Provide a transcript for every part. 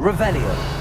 Revelio.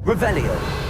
Revelio.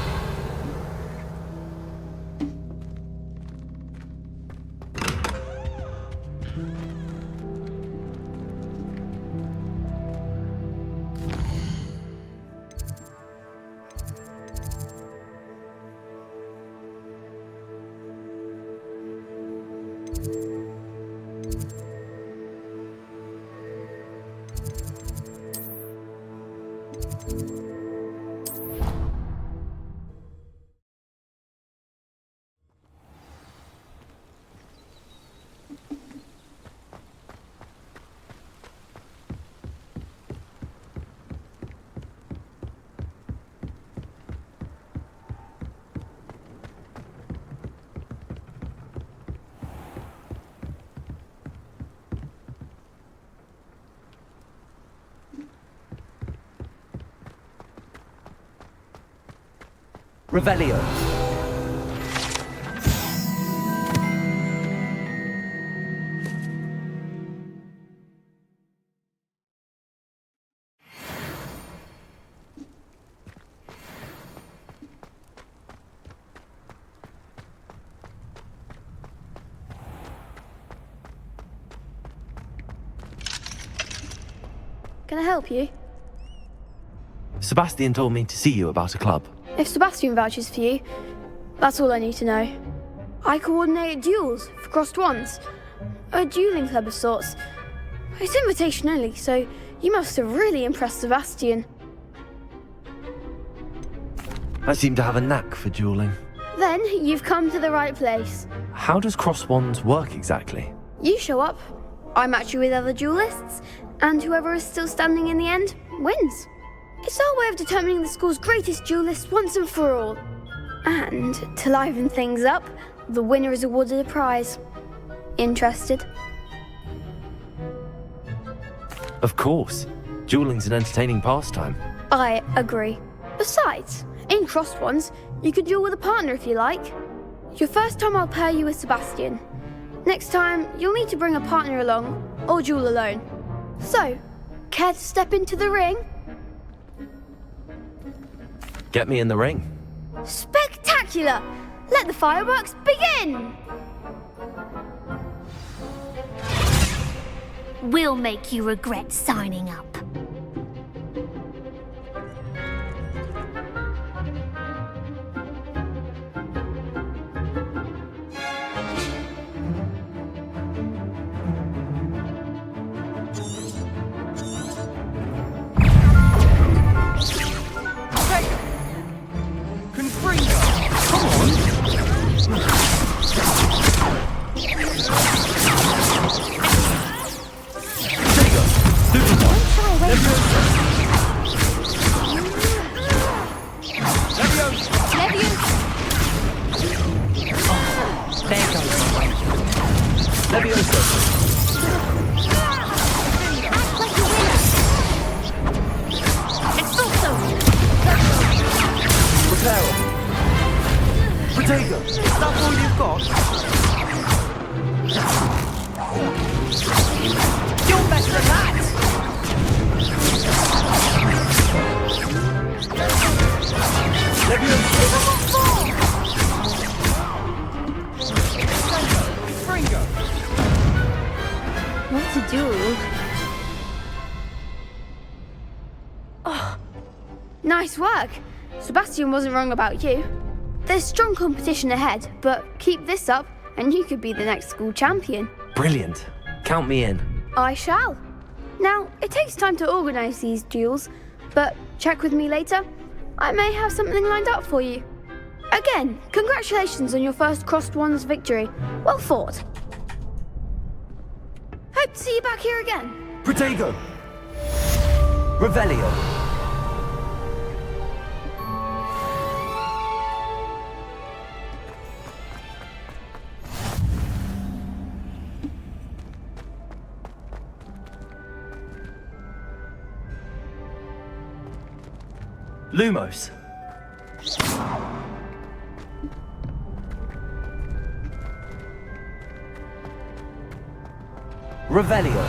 Revelio. Can I help you? Sebastian told me to see you about a club. If Sebastian vouches for you, that's all I need to know. I coordinate duels for crossed wands. A dueling club of sorts. It's invitation only, so you must have really impressed Sebastian. I seem to have a knack for dueling. Then you've come to the right place. How does cross wands work exactly? You show up, I match you with other duelists, and whoever is still standing in the end wins. It's our way of determining the school's greatest duelist once and for all. And to liven things up, the winner is awarded a prize. Interested? Of course. Dueling's an entertaining pastime. I agree. Besides, in crossed ones, you could duel with a partner if you like. Your first time I'll pair you with Sebastian. Next time, you'll need to bring a partner along, or duel alone. So, care to step into the ring? Get me in the ring. Spectacular! Let the fireworks begin! We'll make you regret signing up. Nice work. Sebastian wasn't wrong about you. There's strong competition ahead, but keep this up and you could be the next school champion. Brilliant. Count me in. I shall. Now, it takes time to organise these duels, but check with me later. I may have something lined up for you. Again, congratulations on your first Crossed Wands victory. Well fought. Hope to see you back here again. Protego! Revelio! Lumos. Revelio.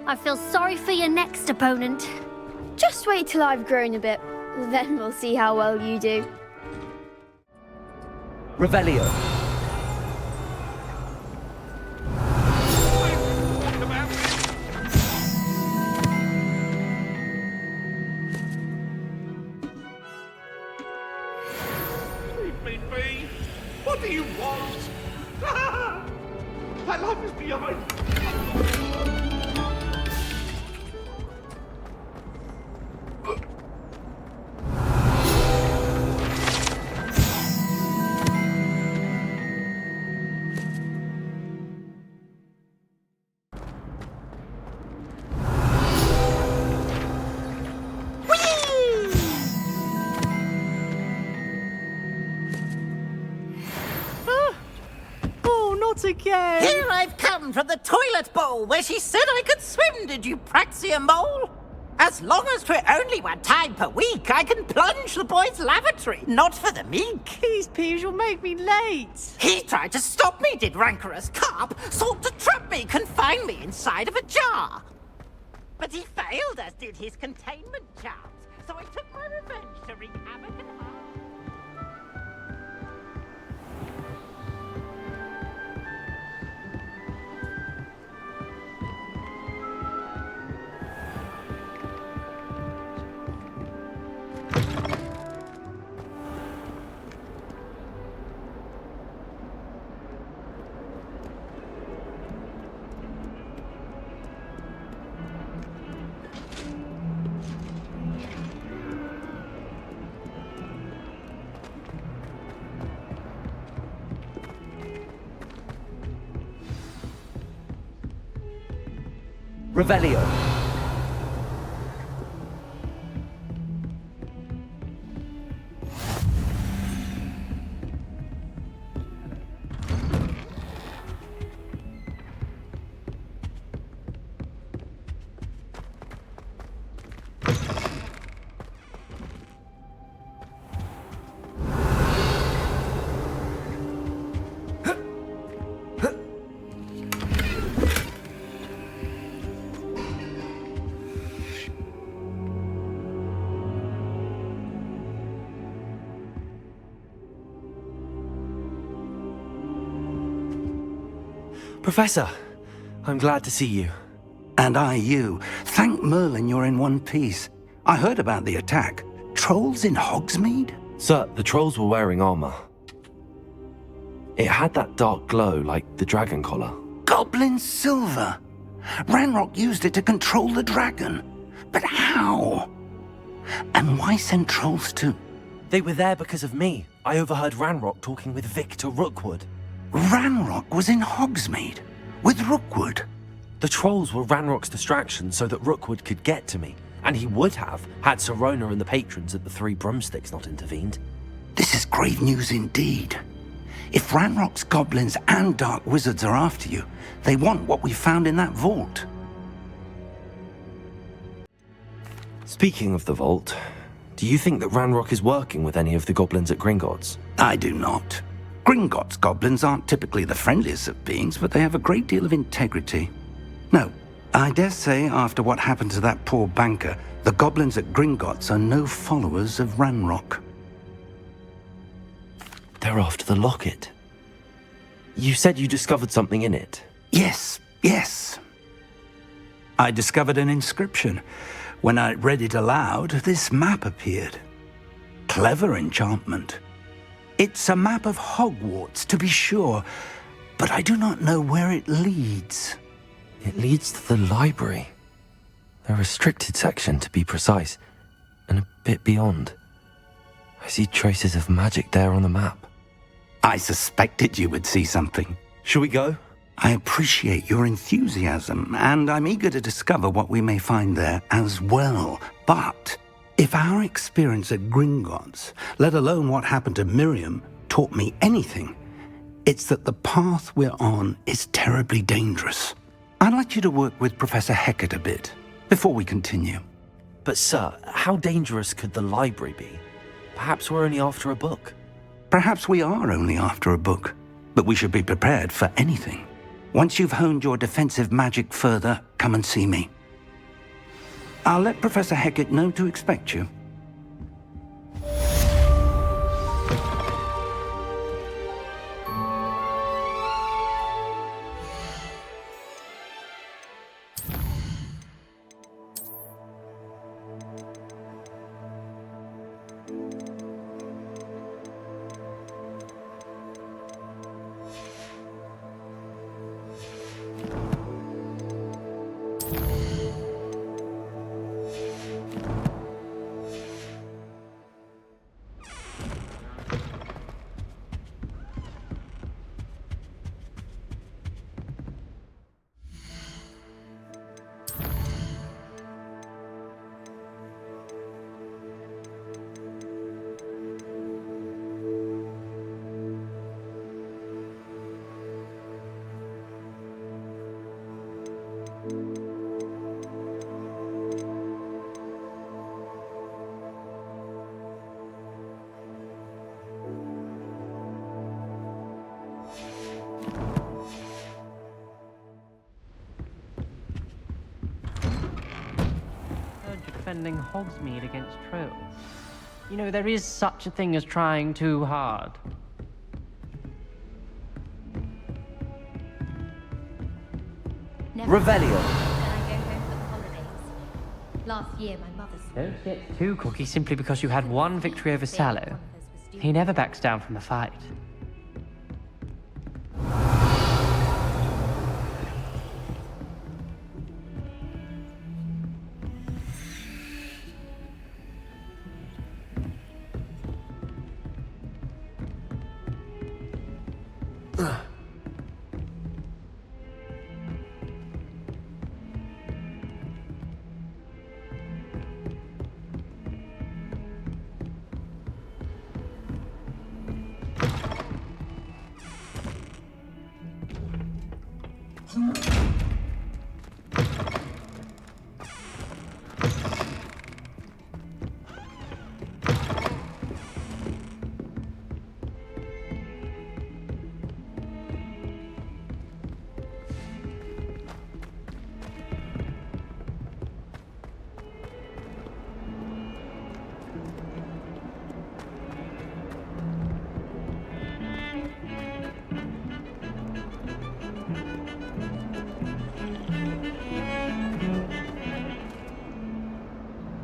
I feel sorry for your next opponent. Just wait till I've grown a bit, then we'll see how well you do. Revelio. Leave me be! What do you want? My life is behind. Again. Here I've come from the toilet bowl where she said I could swim, did you Praxia mole? As long as 'twere only 1 time per week, I can plunge the boy's lavatory, not for the meek. These peas will make me late. He tried to stop me, did rancorous carp, sought to trap me, confine me inside of a jar. But he failed, as did his containment charms, so I took my revenge to wreak havoc and harm. Revelio. Professor, I'm glad to see you. And I you. Thank Merlin you're in one piece. I heard about the attack. Trolls in Hogsmeade? Sir, the trolls were wearing armor. It had that dark glow like the dragon collar. Goblin silver. Ranrock used it to control the dragon. But how? And why send trolls to... They were there because of me. I overheard Ranrock talking with Victor Rookwood. Ranrock was in Hogsmeade? With Rookwood? The trolls were Ranrock's distraction so that Rookwood could get to me. And he would have, had Sirona and the patrons at the Three Broomsticks not intervened. This is grave news indeed. If Ranrock's goblins and dark wizards are after you, they want what we found in that vault. Speaking of the vault, do you think that Ranrock is working with any of the goblins at Gringotts? I do not. Gringotts goblins aren't typically the friendliest of beings, but they have a great deal of integrity. No, I dare say after what happened to that poor banker, the goblins at Gringotts are no followers of Ranrock. They're after the locket. You said you discovered something in it. Yes. I discovered an inscription. When I read it aloud, this map appeared. Clever enchantment. It's a map of Hogwarts, to be sure, but I do not know where it leads. It leads to the library. A restricted section, to be precise, and a bit beyond. I see traces of magic there on the map. I suspected you would see something. Shall we go? I appreciate your enthusiasm, and I'm eager to discover what we may find there as well. But if our experience at Gringotts, let alone what happened to Miriam, taught me anything, it's that the path we're on is terribly dangerous. I'd like you to work with Professor Hecat a bit before we continue. But sir, how dangerous could the library be? Perhaps we're only after a book. Perhaps we are only after a book, but we should be prepared for anything. Once you've honed your defensive magic further, come and see me. I'll let Professor Hecat know to expect you. Defending Hogsmeade against trolls. You know, there is such a thing as trying too hard. Revelio. Then I go home for the holidays. Last year, my mother Don't get too cocky simply because you had one victory over Sallow. He never backs down from a fight.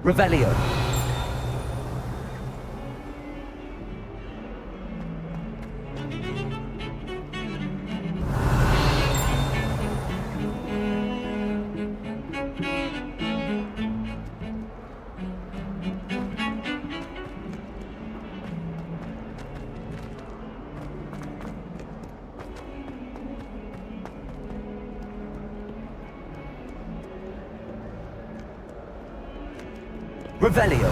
Revelio. Revelio.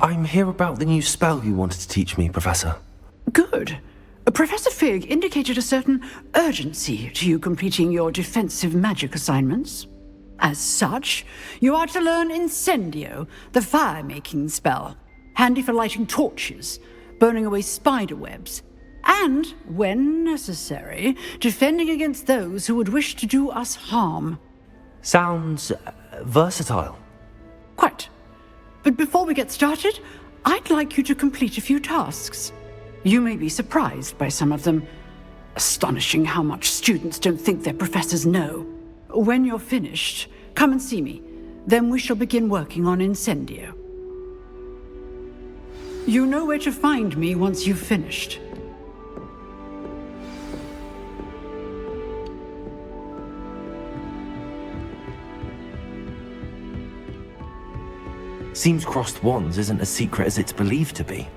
I'm here about the new spell you wanted to teach me, Professor. Good. Professor Fig indicated a certain urgency to you completing your defensive magic assignments. As such, you are to learn Incendio, the fire-making spell, handy for lighting torches, burning away spider webs, and, when necessary, defending against those who would wish to do us harm. Sounds versatile. Quite. But before we get started, I'd like you to complete a few tasks. You may be surprised by some of them. Astonishing how much students don't think their professors know. When you're finished, come and see me. Then we shall begin working on Incendio. You know where to find me once you've finished. Seems crossed wands isn't as secret as it's believed to be.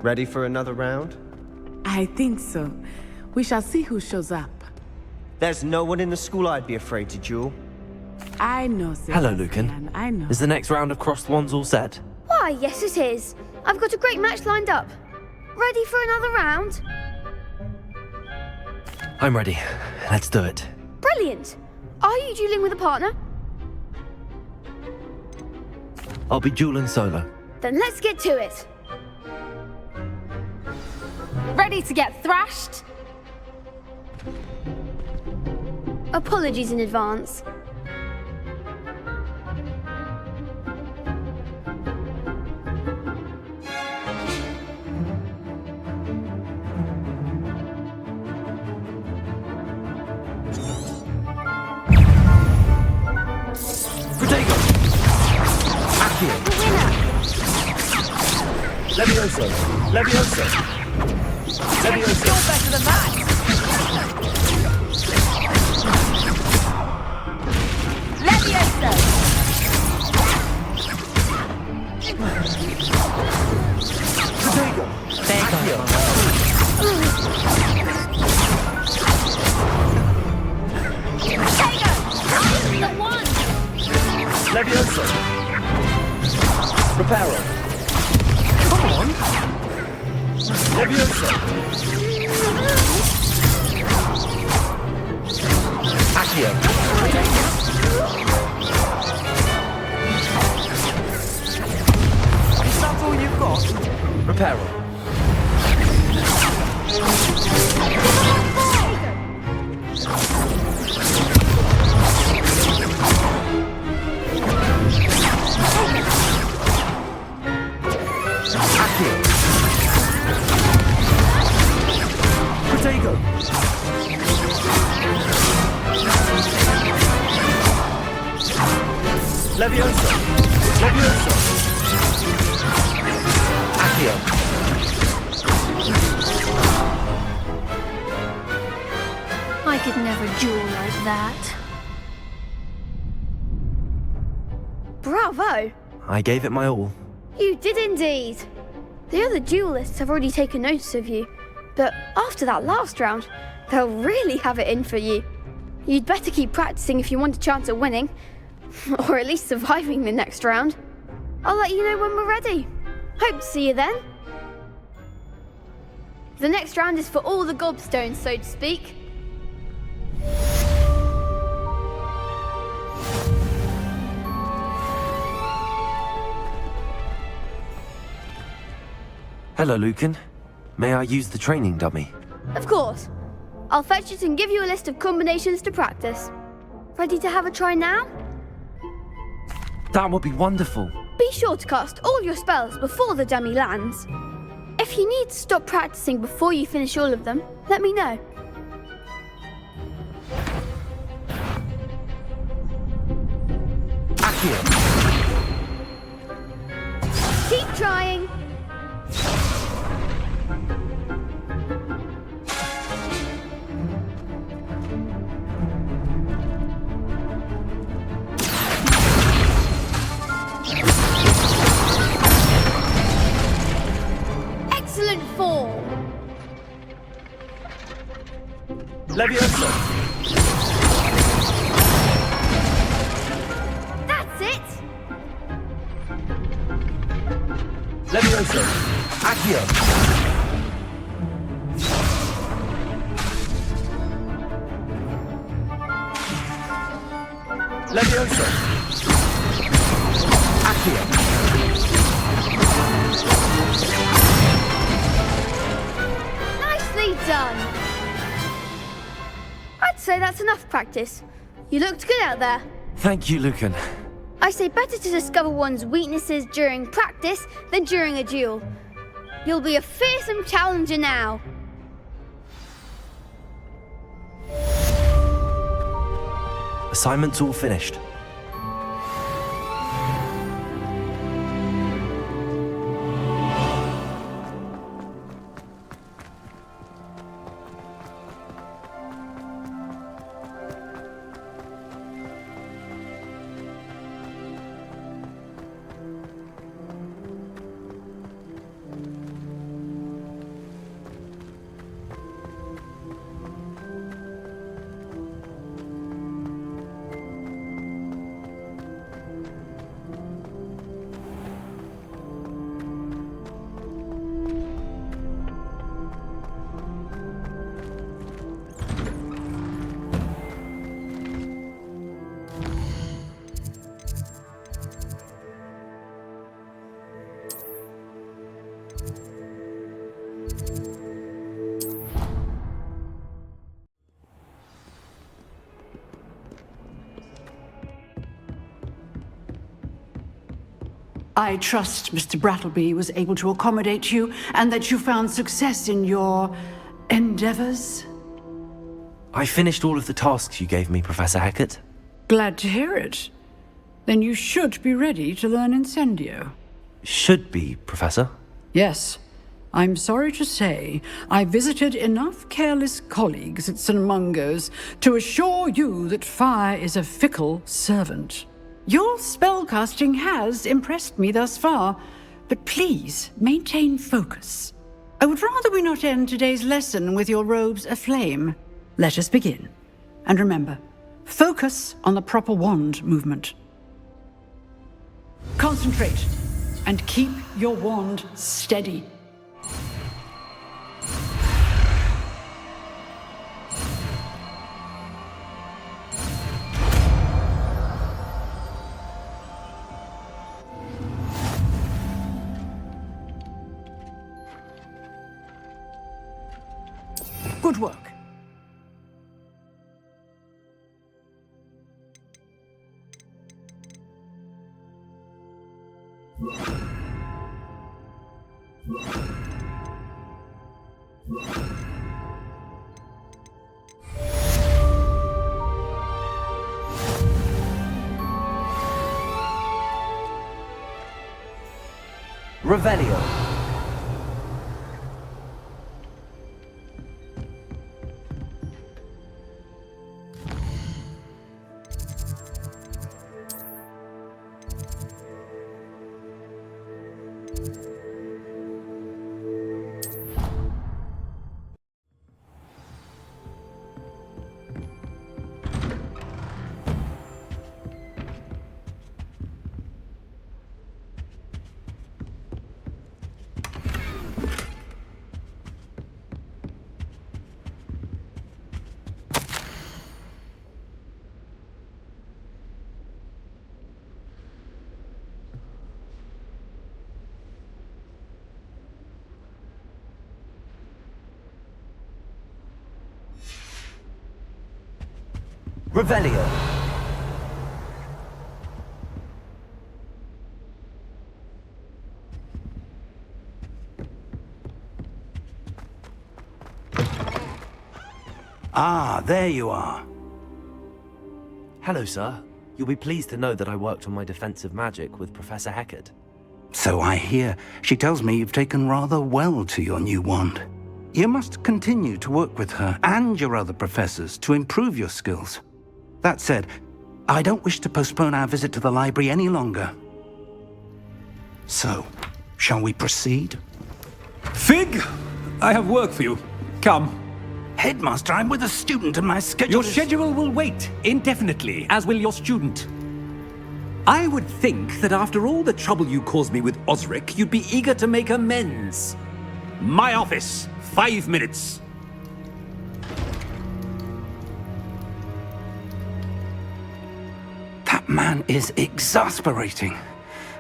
Ready for another round? I think so. We shall see who shows up. There's no one in the school I'd be afraid to duel. I know, Hello, Sebastian. Lucan. I know. Is the next round of crossed wands all set? Why, yes it is. I've got a great match lined up. Ready for another round? I'm ready. Let's do it. Brilliant. Are you dueling with a partner? I'll be dueling solo. Then let's get to it. Ready to get thrashed? Apologies in advance. Protego! Accio! Levioso! Levioso! Levioso! You're better than that! Levioso! Protego! Accio! The one! Levioso! Reparo! Come on! Levioso! Accio! Is that all you've got? Reparo! Accio! Protego! Levioso! Levioso! Accio! I could never duel like that. Bravo! I gave it my all. You did indeed. The other duelists have already taken notice of you, but after that last round, they'll really have it in for you. You'd better keep practicing if you want a chance at winning, or at least surviving the next round. I'll let you know when we're ready. Hope to see you then. The next round is for all the gobstones, so to speak. Hello, Lucan. May I use the training dummy? Of course. I'll fetch it and give you a list of combinations to practice. Ready to have a try now? That would be wonderful. Be sure to cast all your spells before the dummy lands. If you need to stop practicing before you finish all of them, let me know. Accio! Keep trying. Excellent fall. Leviosa! That's it. Leviosa! Accio! Leviosa! Accio! Nicely done. I'd say that's enough practice. You looked good out there. Thank you, Lucan. I say better to discover one's weaknesses during practice than during a duel. You'll be a fearsome challenger now. Assignment's all finished. I trust Mr. Brattleby was able to accommodate you and that you found success in your endeavors. I finished all of the tasks you gave me, Professor Hackett. Glad to hear it. Then you should be ready to learn Incendio. Should be, Professor. Yes. I'm sorry to say, I visited enough careless colleagues at St. Mungo's to assure you that fire is a fickle servant. Your spellcasting has impressed me thus far, but please maintain focus. I would rather we not end today's lesson with your robes aflame. Let us begin. And remember, focus on the proper wand movement. Concentrate and keep your wand steady. Good work. Revelio. Revelio. Ah, there you are. Hello, sir. You'll be pleased to know that I worked on my defensive magic with Professor Heckard. So I hear. She tells me you've taken rather well to your new wand. You must continue to work with her and your other professors to improve your skills. That said, I don't wish to postpone our visit to the library any longer. So, shall we proceed? Fig, I have work for you. Come. Headmaster, I'm with a student and my schedule Your is... schedule will wait indefinitely, as will your student. I would think that after all the trouble you caused me with Osric, you'd be eager to make amends. My office, 5 minutes. That man is exasperating.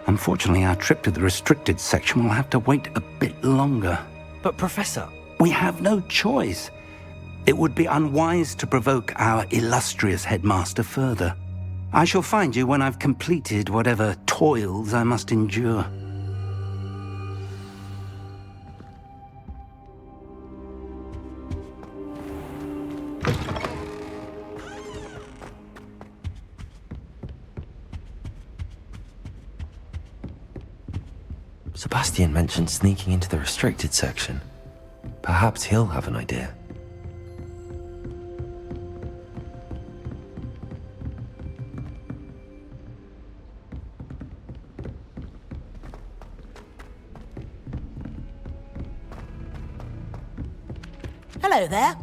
Unfortunately, our trip to the restricted section will have to wait a bit longer. But, Professor... We have no choice. It would be unwise to provoke our illustrious headmaster further. I shall find you when I've completed whatever toils I must endure. Sebastian mentioned sneaking into the restricted section. Perhaps he'll have an idea. Hello there.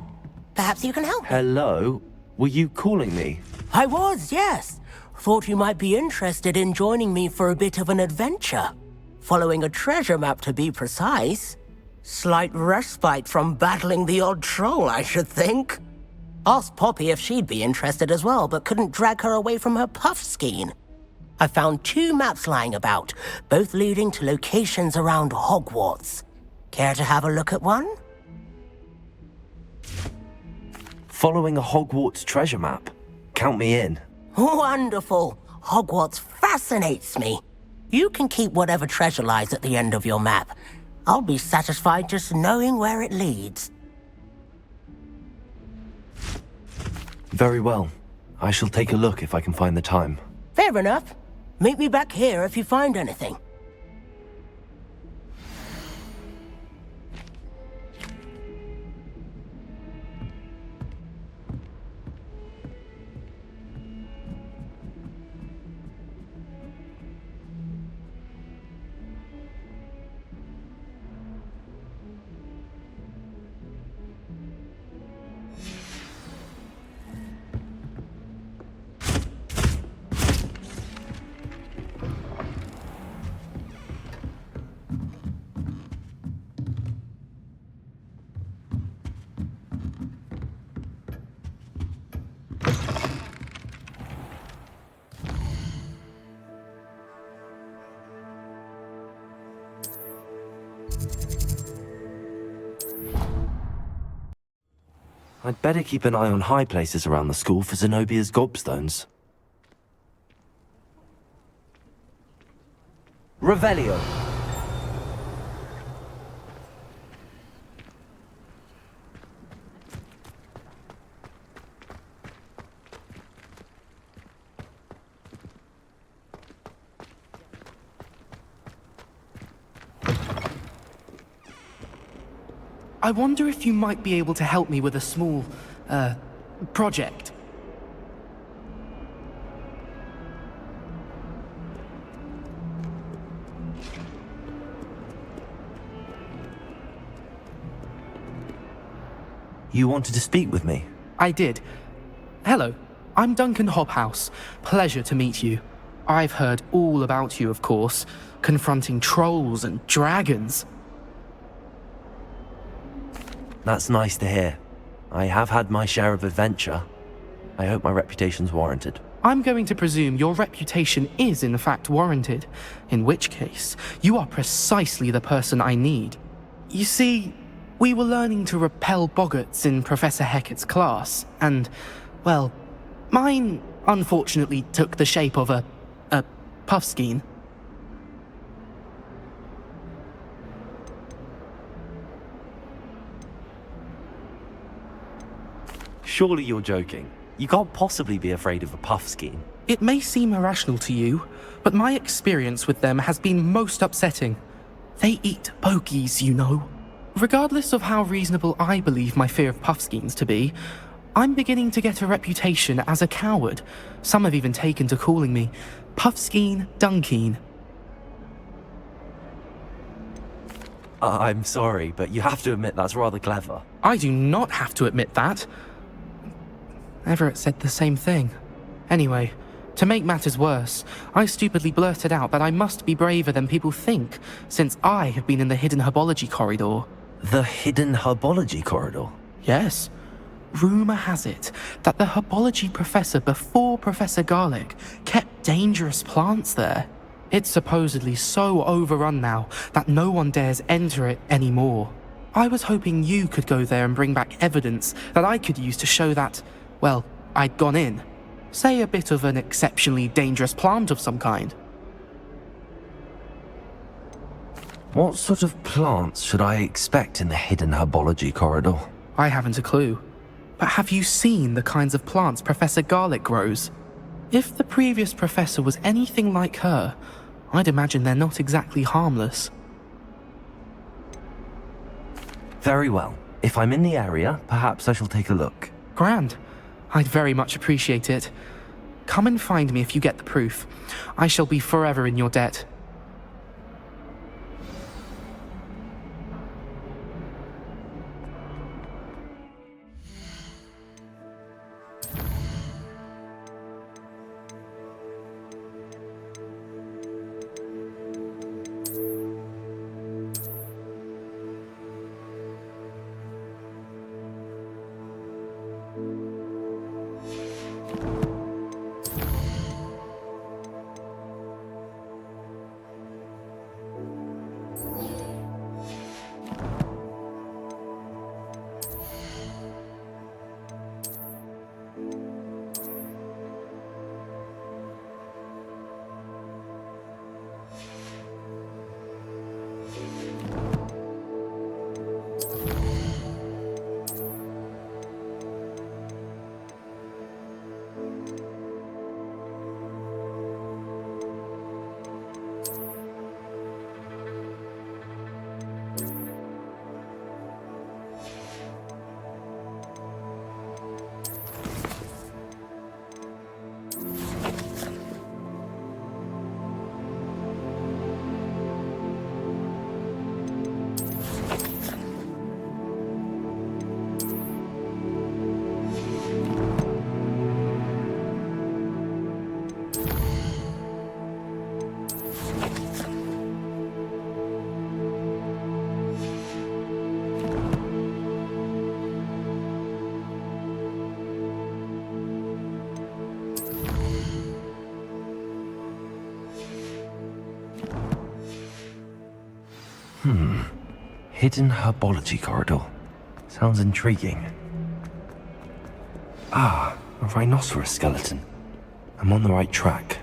Perhaps you can help me. Hello? Were you calling me? I was, yes. Thought you might be interested in joining me for a bit of an adventure. Following a treasure map, to be precise. Slight respite from battling the odd troll, I should think. Asked Poppy if she'd be interested as well, but couldn't drag her away from her puff skein. I found 2 maps lying about, both leading to locations around Hogwarts. Care to have a look at one? Following a Hogwarts treasure map? Count me in. Wonderful. Hogwarts fascinates me. You can keep whatever treasure lies at the end of your map. I'll be satisfied just knowing where it leads. Very well. I shall take a look if I can find the time. Fair enough. Meet me back here if you find anything. I'd better keep an eye on high places around the school for Zenobia's gobstones. Revelio. I wonder if you might be able to help me with a small, project. You wanted to speak with me? I did. Hello, I'm Duncan Hobhouse. Pleasure to meet you. I've heard all about you, of course, confronting trolls and dragons. That's nice to hear. I have had my share of adventure. I hope my reputation's warranted. I'm going to presume your reputation is in fact warranted, in which case, you are precisely the person I need. You see, we were learning to repel boggarts in Professor Heckard's class, and, well, Mine, unfortunately, took the shape of a puffskein. Surely you're joking. You can't possibly be afraid of a puffskein. It may seem irrational to you, but my experience with them has been most upsetting. They eat bogies, you know. Regardless of how reasonable I believe my fear of puffskeins to be, I'm beginning to get a reputation as a coward. Some have even taken to calling me Puffskein Dunkeen. I'm sorry, but you have to admit that's rather clever. I do not have to admit that. Everett said the same thing. Anyway, to make matters worse, I stupidly blurted out that I must be braver than people think, since I have been in the hidden herbology corridor. The hidden herbology corridor? Yes. Rumour has it that the herbology professor before Professor Garlic kept dangerous plants there. It's supposedly so overrun now that no one dares enter it anymore. I was hoping you could go there and bring back evidence that I could use to show that, well, I'd gone in. Say a bit of an exceptionally dangerous plant of some kind. What sort of plants should I expect in the hidden herbology corridor? I haven't a clue. But have you seen the kinds of plants Professor Garlic grows? If the previous professor was anything like her, I'd imagine they're not exactly harmless. Very well. If I'm in the area, perhaps I shall take a look. Grand. I'd very much appreciate it. Come and find me if you get the proof. I shall be forever in your debt. Hidden herbology corridor. Sounds intriguing. Ah, a rhinoceros skeleton. I'm on the right track.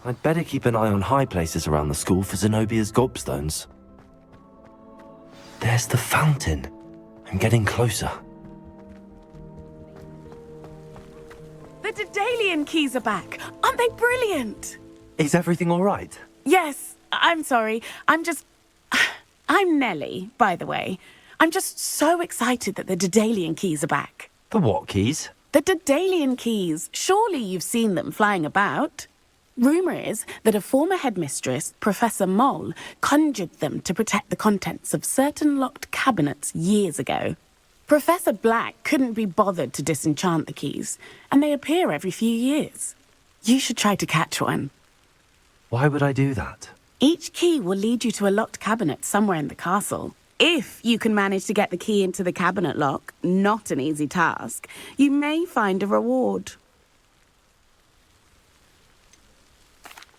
I'd better keep an eye on high places around the school for Zenobia's gobstones. There's the fountain. I'm getting closer. The Daedalian keys are back. Aren't they brilliant? Is everything all right? Yes, I'm sorry. I'm Nellie, by the way. I'm just so excited that the Daedalian keys are back. The what keys? The Daedalian keys. Surely you've seen them flying about. Rumour is that a former headmistress, Professor Moll, conjured them to protect the contents of certain locked cabinets years ago. Professor Black couldn't be bothered to disenchant the keys, and they appear every few years. You should try to catch one. Why would I do that? Each key will lead you to a locked cabinet somewhere in the castle. If you can manage to get the key into the cabinet lock, not an easy task, you may find a reward.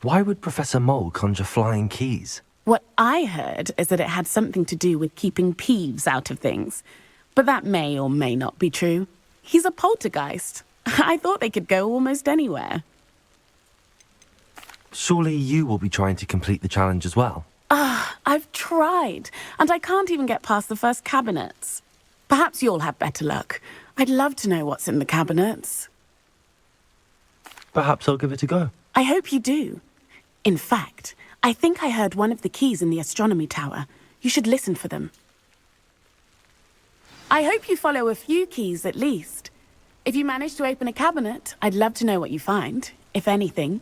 Why would Professor Mole conjure flying keys? What I heard is that it had something to do with keeping Peeves out of things. But that may or may not be true. He's a poltergeist. I thought they could go almost anywhere. Surely you will be trying to complete the challenge as well? I've tried, and I can't even get past the first cabinets. Perhaps you'll have better luck. I'd love to know what's in the cabinets. Perhaps I'll give it a go. I hope you do. In fact, I think I heard one of the keys in the astronomy tower. You should listen for them. I hope you follow a few keys at least. If you manage to open a cabinet, I'd love to know what you find, if anything.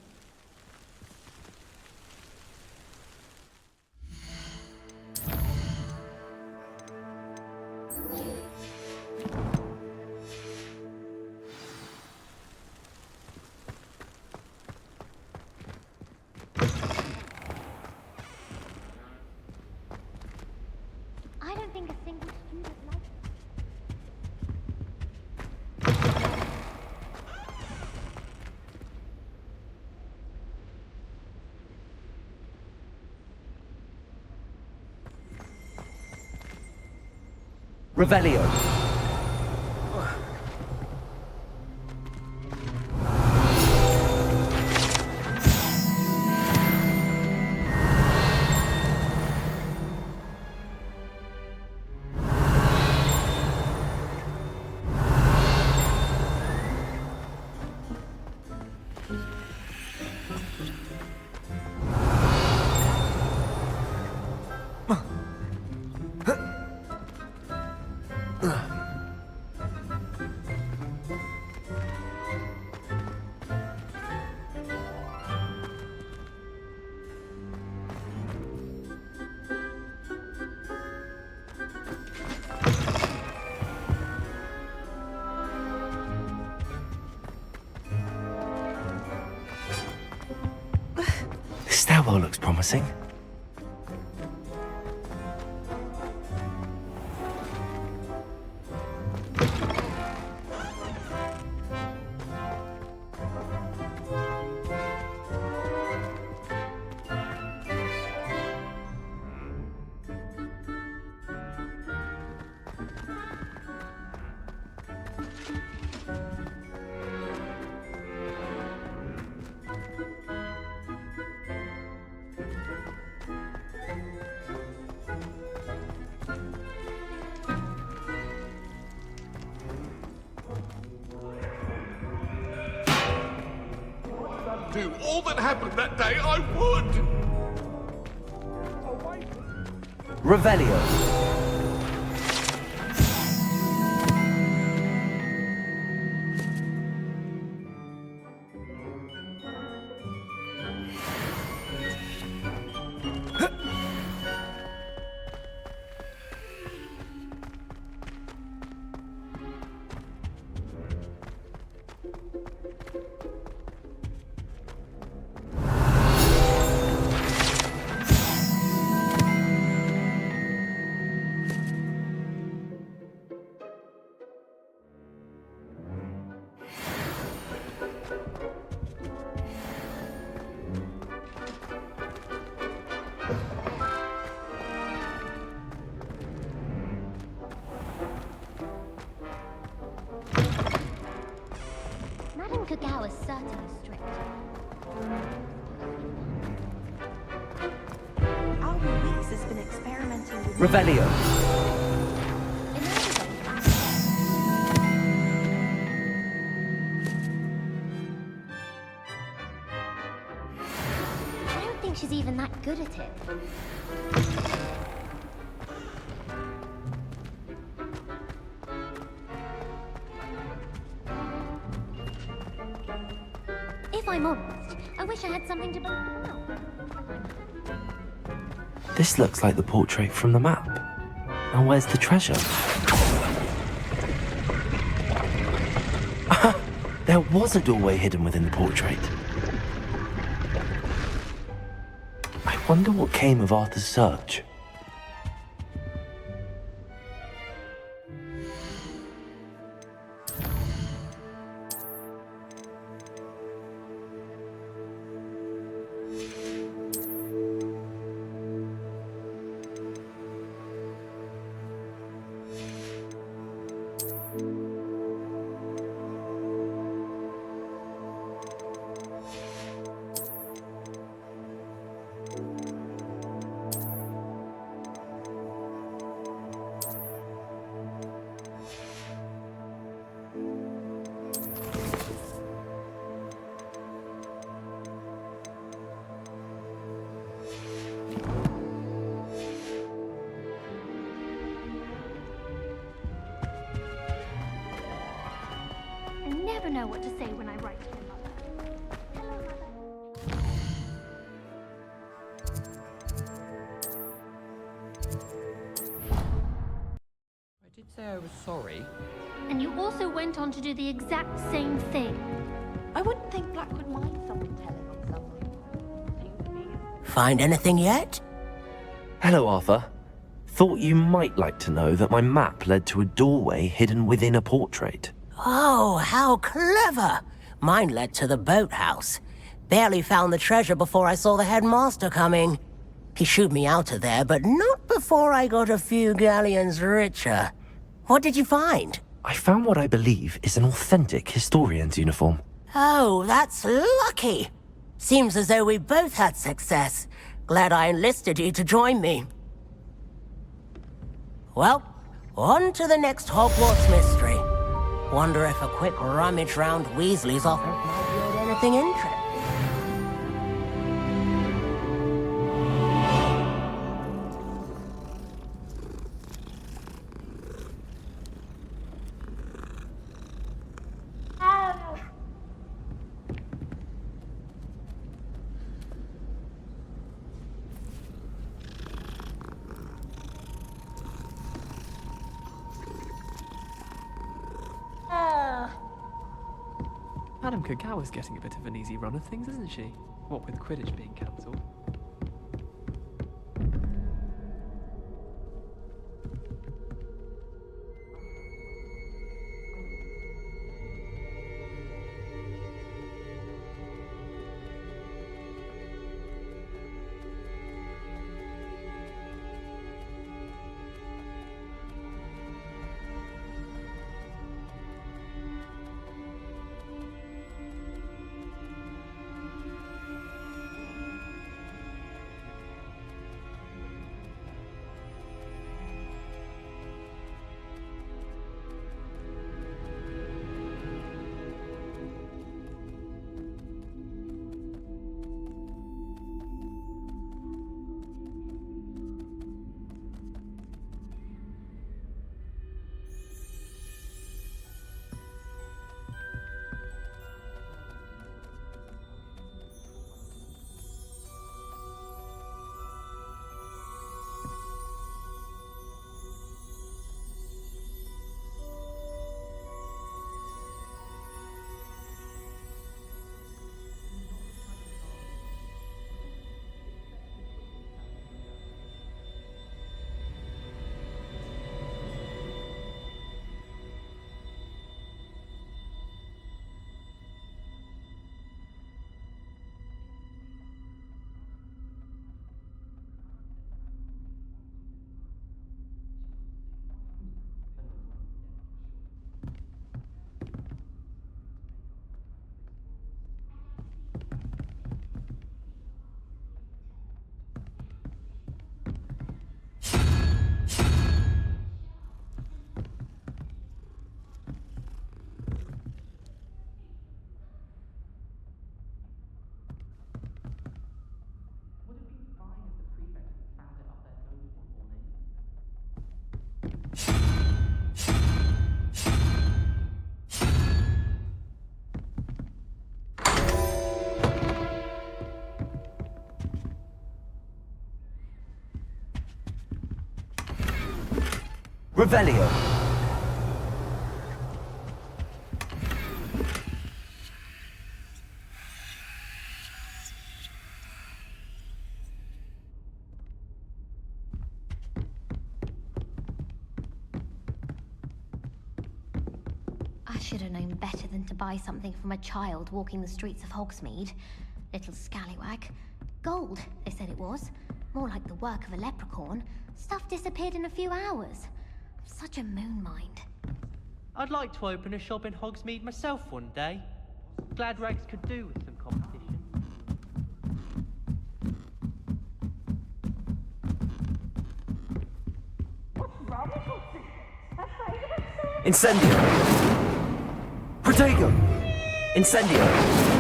I don't think a single student likes Revelio. This stairwell looks promising. Do all that happened that day, I would! Revelio. Madame Kagao is certainly strict. Albie Weeks has been experimenting with... Revelio. think she's even that good at it. If I'm honest, I wish I had something to back them up. This looks like the portrait from the map. Now where's the treasure? There was a doorway hidden within the portrait. I wonder what came of Arthur's search. I never know what to say when I write to my mother. Hello, Mother. I did say I was sorry. And you also went on to do the exact same thing. I wouldn't think Black would mind someone telling on someone. Find anything yet? Hello, Arthur. Thought you might like to know that my map led to a doorway hidden within a portrait. Oh, how clever! Mine led to the boathouse. Barely found the treasure before I saw the headmaster coming. He shooed me out of there, but not before I got a few galleons richer. What did you find? I found what I believe is an authentic historian's uniform. Oh, that's lucky. Seems as though we both had success. Glad I enlisted you to join me. Well, on to the next Hogwarts mystery. Wonder if a quick rummage round Weasley's office might yield anything interesting. Madame Kagawa's getting a bit of an easy run of things, isn't she? What with Quidditch being cancelled. Revelio. I should have known better than to buy something from a child walking the streets of Hogsmeade. Little scallywag. Gold, they said it was. More like the work of a leprechaun. Stuff disappeared in a few hours. Such a moon mind. I'd like to open a shop in Hogsmeade myself one day. Glad Rags could do with some competition. Incendio. Protego. Incendio.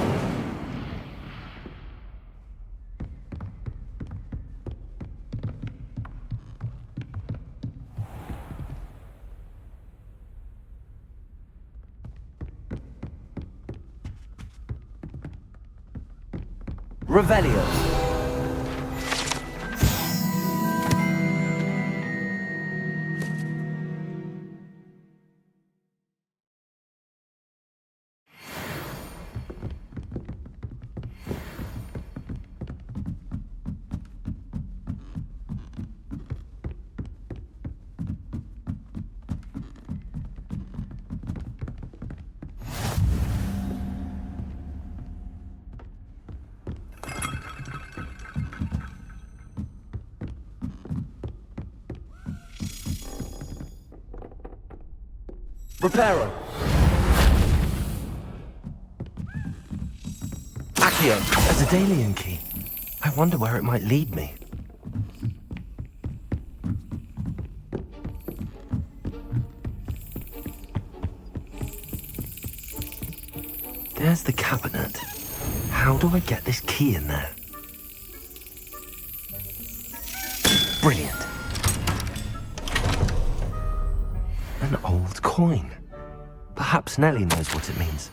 Revelio. Reparo. Accio. A Daedalian key. I wonder where it might lead me. There's the cabinet. How do I get this key in there? Brilliant. An old coin. Perhaps Nellie knows what it means.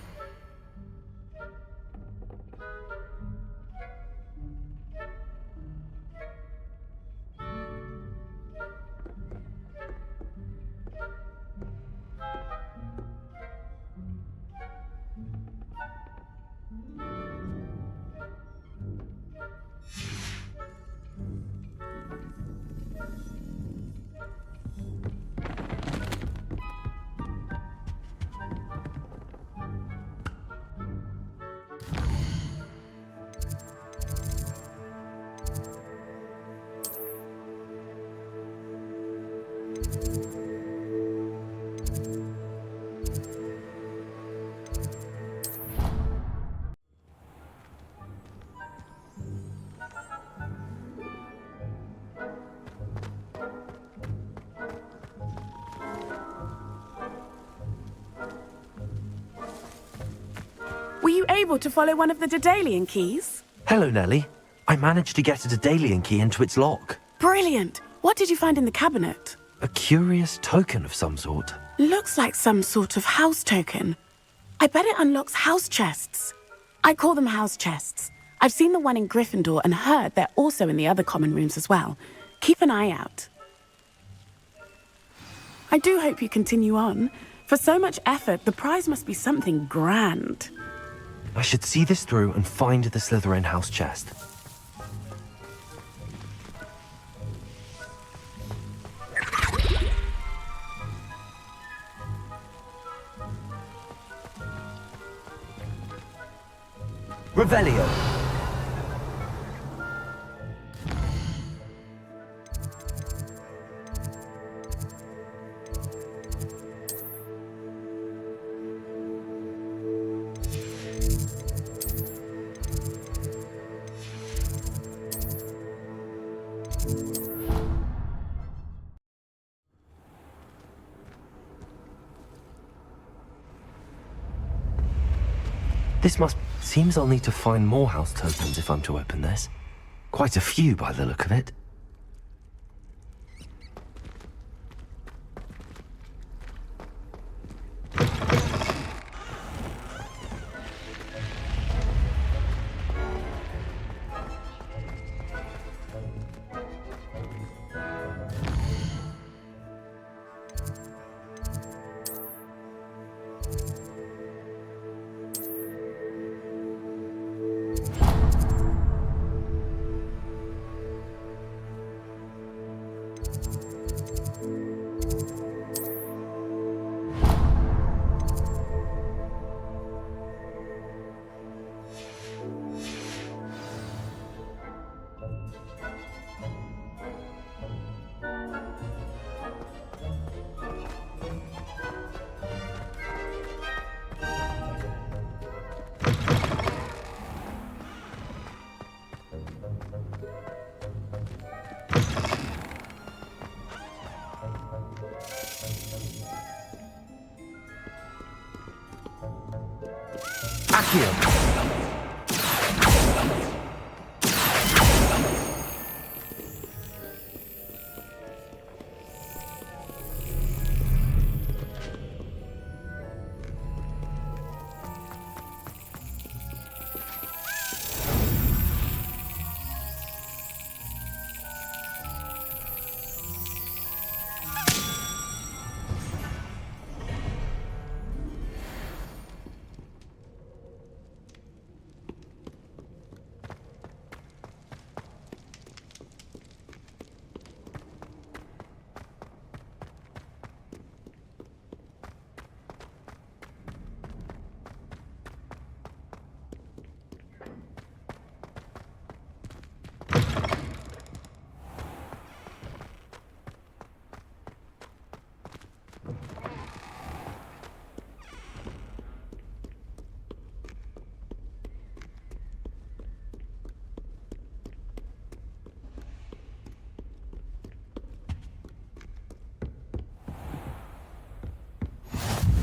Were you able to follow one of the Daedalian keys? Hello, Nellie. I managed to get a Daedalian key into its lock. Brilliant! What did you find in the cabinet? A curious token of some sort. Looks like some sort of house token. I bet it unlocks house chests. I call them house chests. I've seen the one in Gryffindor and heard they're also in the other common rooms as well. Keep an eye out. I do hope you continue on. For so much effort, the prize must be something grand. I should see this through and find the Slytherin house chest. Revelio. Seems I'll need to find more house tokens if I'm to open this. Quite a few by the look of it.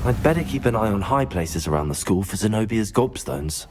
I'd better keep an eye on high places around the school for Zenobia's gobstones.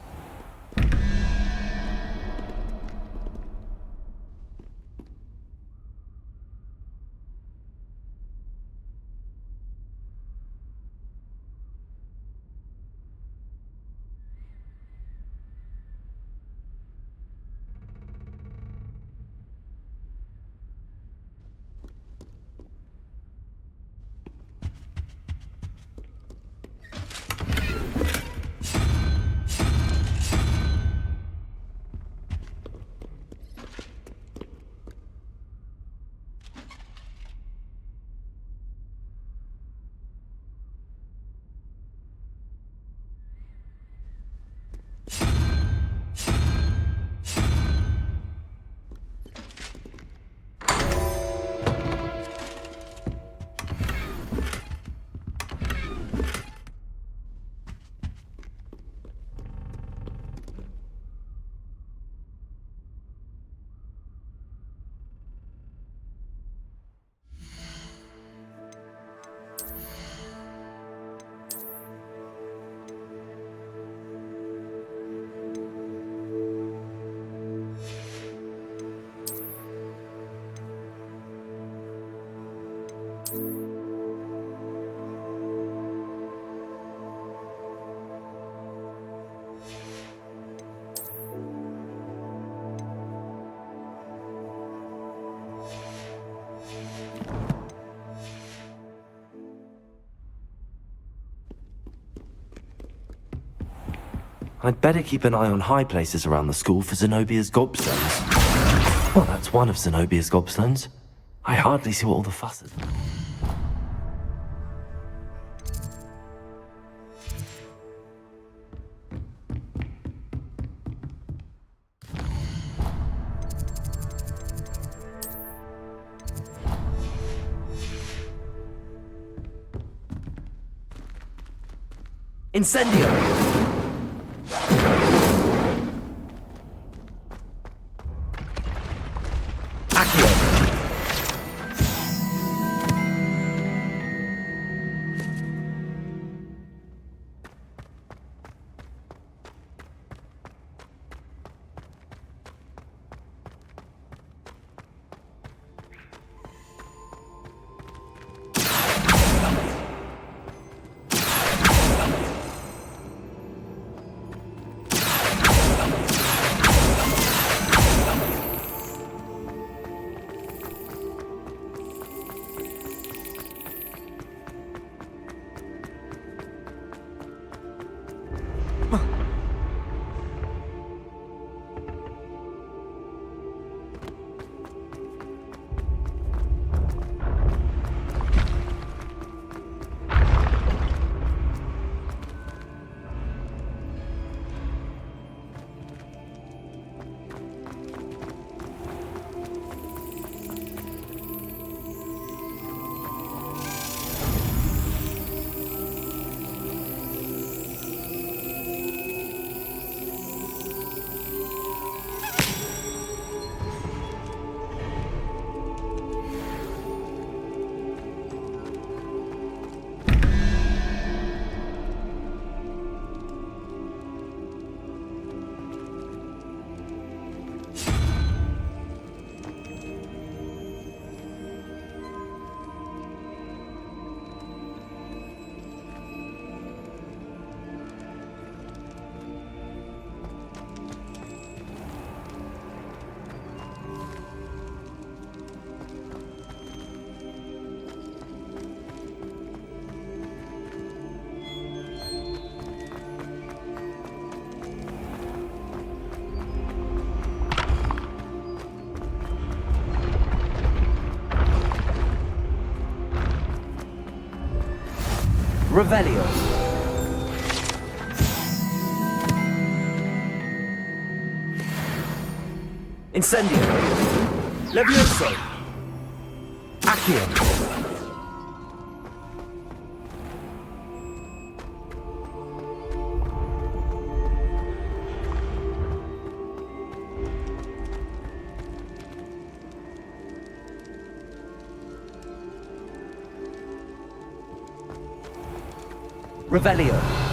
I'd better keep an eye on high places around the school for Zenobia's gobstones. Well, that's one of Zenobia's gobstones. I hardly see what all the fuss is. Incendio! Revelio. Incendio. Levioso. Accio. Revelio.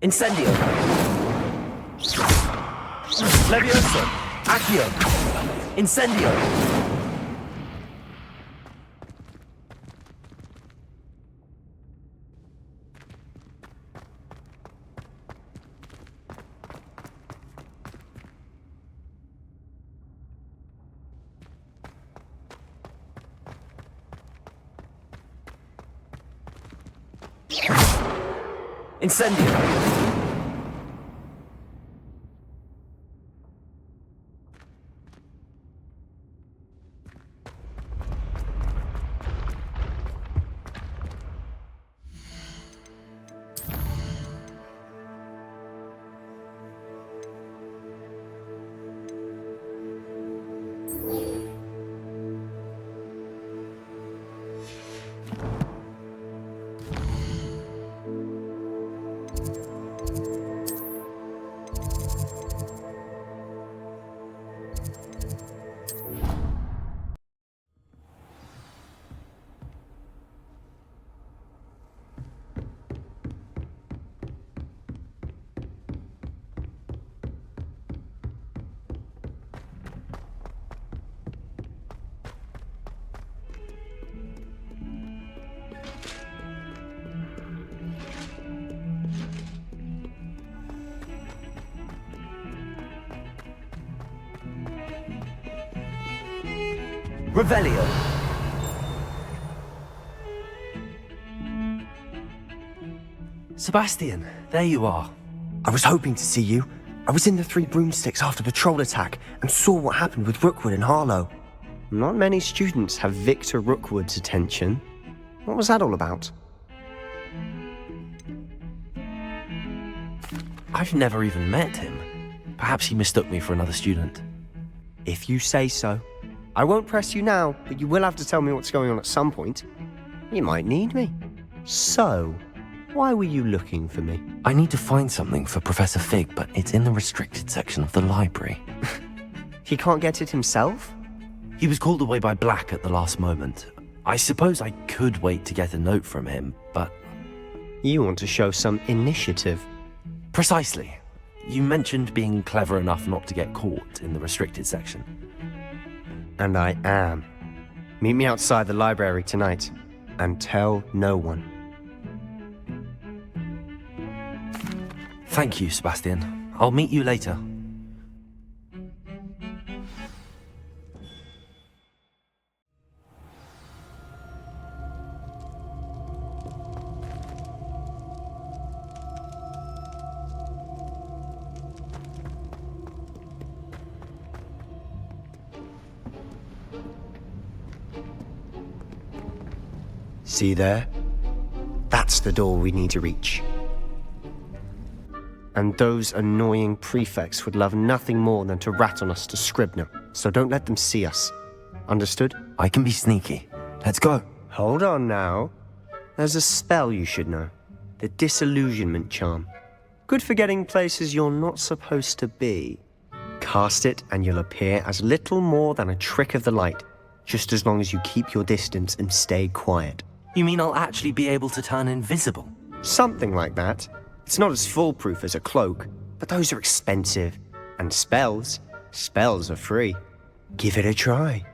Incendio. Levioso. Accio. Incendio. Incendio. Revelio. Sebastian, there you are. I was hoping to see you. I was in the Three Broomsticks after the troll attack and saw what happened with Rookwood and Harlow. Not many students have Victor Rookwood's attention. What was that all about? I've never even met him. Perhaps he mistook me for another student. If you say so. I won't press you now, but you will have to tell me what's going on at some point. You might need me. So, why were you looking for me? I need to find something for Professor Fig, but it's in the restricted section of the library. He can't get it himself? He was called away by Black at the last moment. I suppose I could wait to get a note from him, but... You want to show some initiative. Precisely. You mentioned being clever enough not to get caught in the restricted section. And I am. Meet me outside the library tonight, and tell no one. Thank you, Sebastian. I'll meet you later. See there? That's the door we need to reach. And those annoying prefects would love nothing more than to rat on us to Scribner, so don't let them see us. Understood? I can be sneaky. Let's go. Hold on now. There's a spell you should know. The Disillusionment Charm. Good for getting places you're not supposed to be. Cast it and you'll appear as little more than a trick of the light, just as long as you keep your distance and stay quiet. You mean I'll actually be able to turn invisible? Something like that. It's not as foolproof as a cloak, but those are expensive. And spells are free. Give it a try.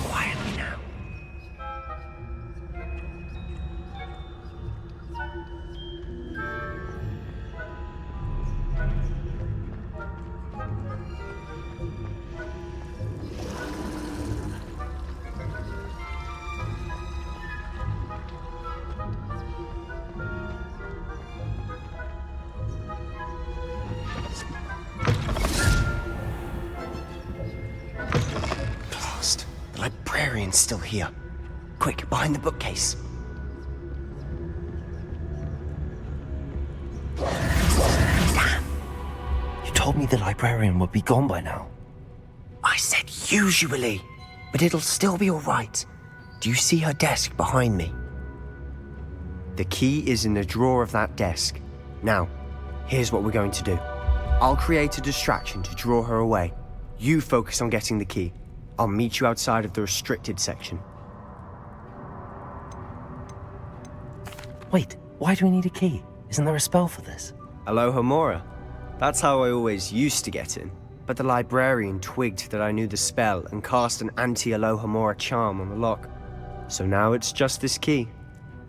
Quietly now. Blast. The librarian's still here. Quick, behind the bookcase. Damn. You told me the librarian would be gone by now. I said usually, but it'll still be all right. Do you see her desk behind me? The key is in the drawer of that desk. Now, here's what we're going to do. I'll create a distraction to draw her away. You focus on getting the key. I'll meet you outside of the restricted section. Wait, why do we need a key? Isn't there a spell for this? Alohomora. That's how I always used to get in. But the librarian twigged that I knew the spell and cast an anti-Alohomora charm on the lock. So now it's just this key.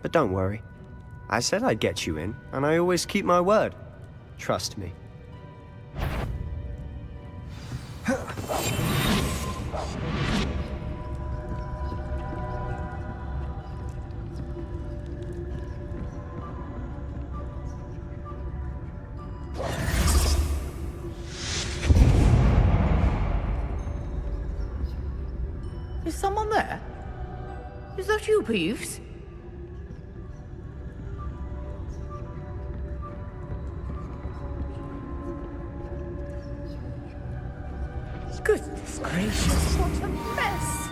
But don't worry. I said I'd get you in, and I always keep my word. Trust me. Is someone there? Is that you, Peeves? Goodness gracious, what a mess!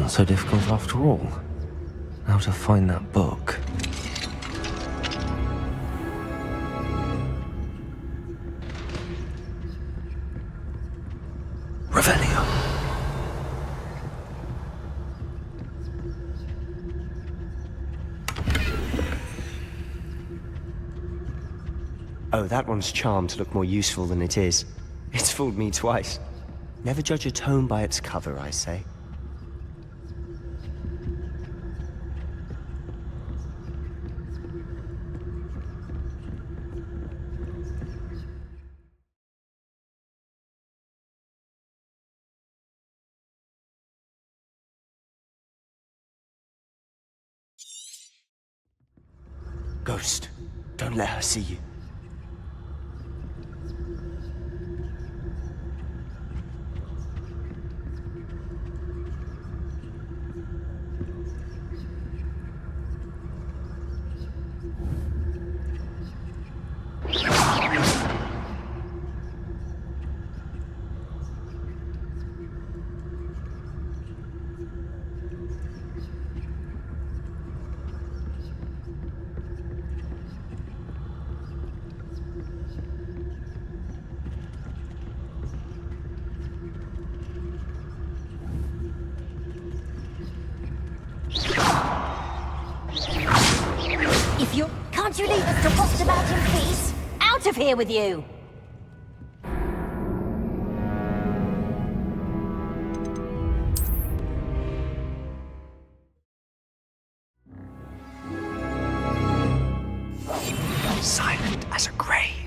wasn't so difficult after all. Now to find that book. Revelio. Oh, that one's charmed to look more useful than it is. It's fooled me twice. Never judge a tome by its cover, I say. Ghost, don't let her see you. Can't you leave us to rot about in peace? Out of here with you! Silent as a grave.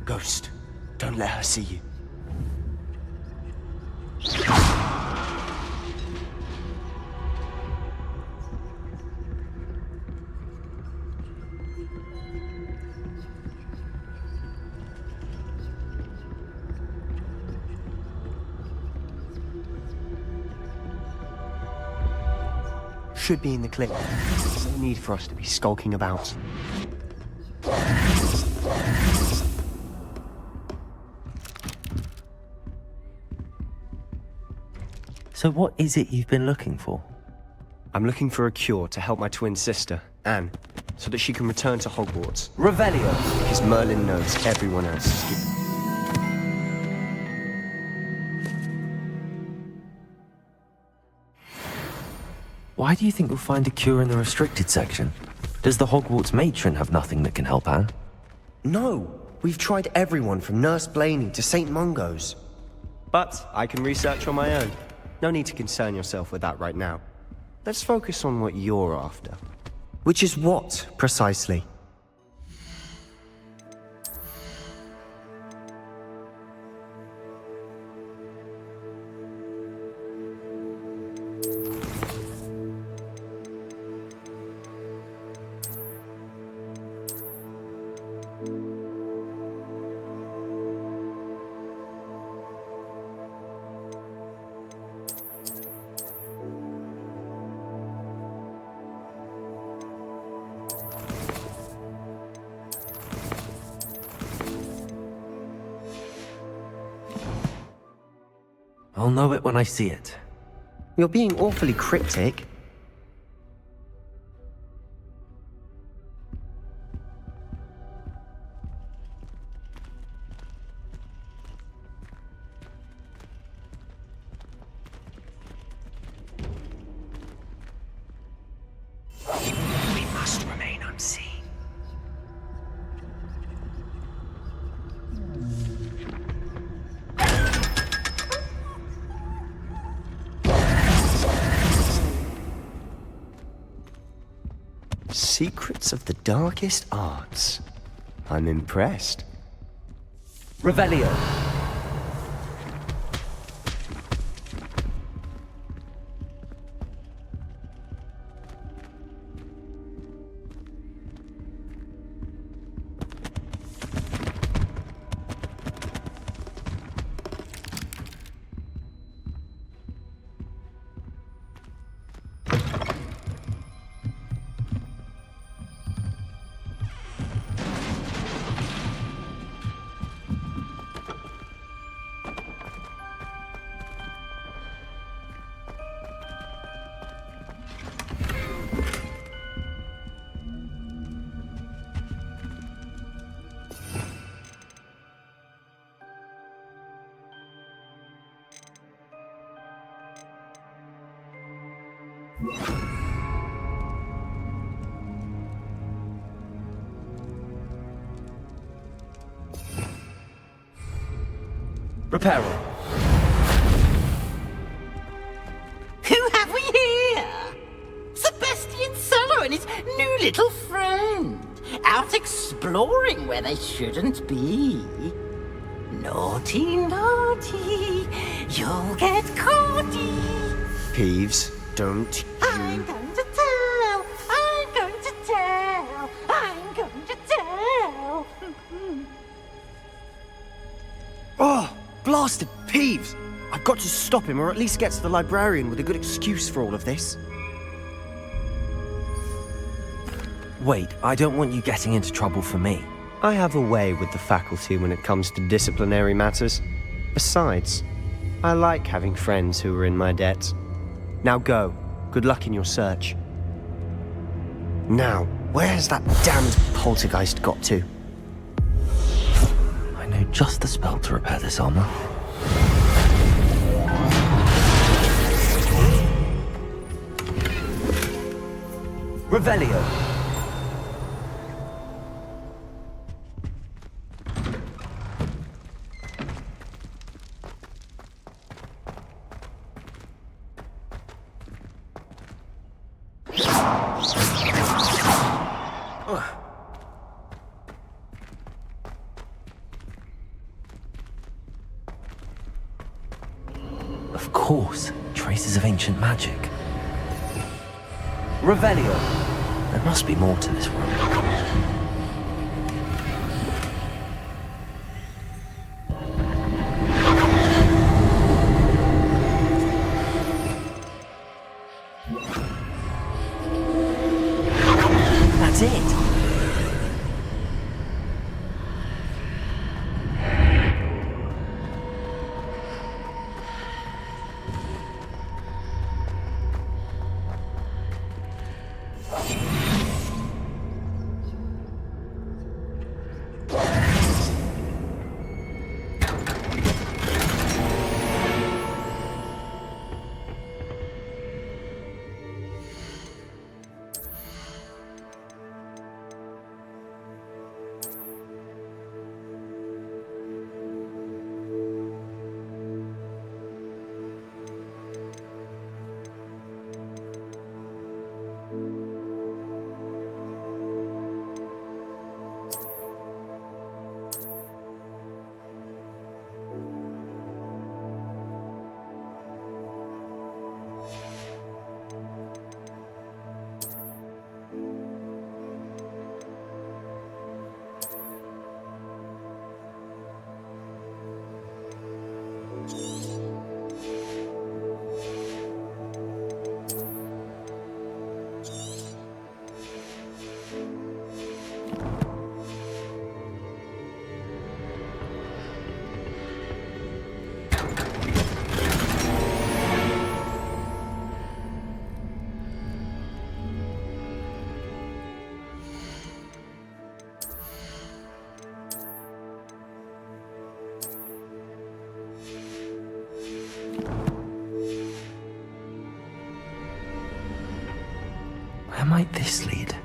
Ghost, don't let her see you. Should be in the clinic. There's no need for us to be skulking about. So what is it you've been looking for? I'm looking for a cure to help my twin sister, Anne, so that she can return to Hogwarts. Revelio. Because Merlin knows everyone else is given. Why do you think you'll find a cure in the restricted section? Does the Hogwarts matron have nothing that can help Anne? No! We've tried everyone from Nurse Blaney to St. Mungo's. But I can research on my own. No need to concern yourself with that right now. Let's focus on what you're after. Which is what, precisely? I'll know it when I see it. You're being awfully cryptic. We must remain unseen. Secrets of the darkest arts. I'm impressed. Revelio. Reparo. Who have we here? Sebastian Solo and his new little friend. Out exploring where they shouldn't be. Naughty, naughty. You'll get caughty. Peeves, don't you... I'm going to tell. I'm going to tell. I'm going to tell. Oh, blasted Peeves! I've got to stop him, or at least get to the librarian with a good excuse for all of this. Wait, I don't want you getting into trouble for me. I have a way with the faculty when it comes to disciplinary matters. Besides, I like having friends who are in my debt. Now go. Good luck in your search. Now, where's that damned poltergeist got to? I know just the spell to repair this armor. Revelio. Of course, traces of ancient magic. Revelio. There must be more to this room. That's it. Where might this lead?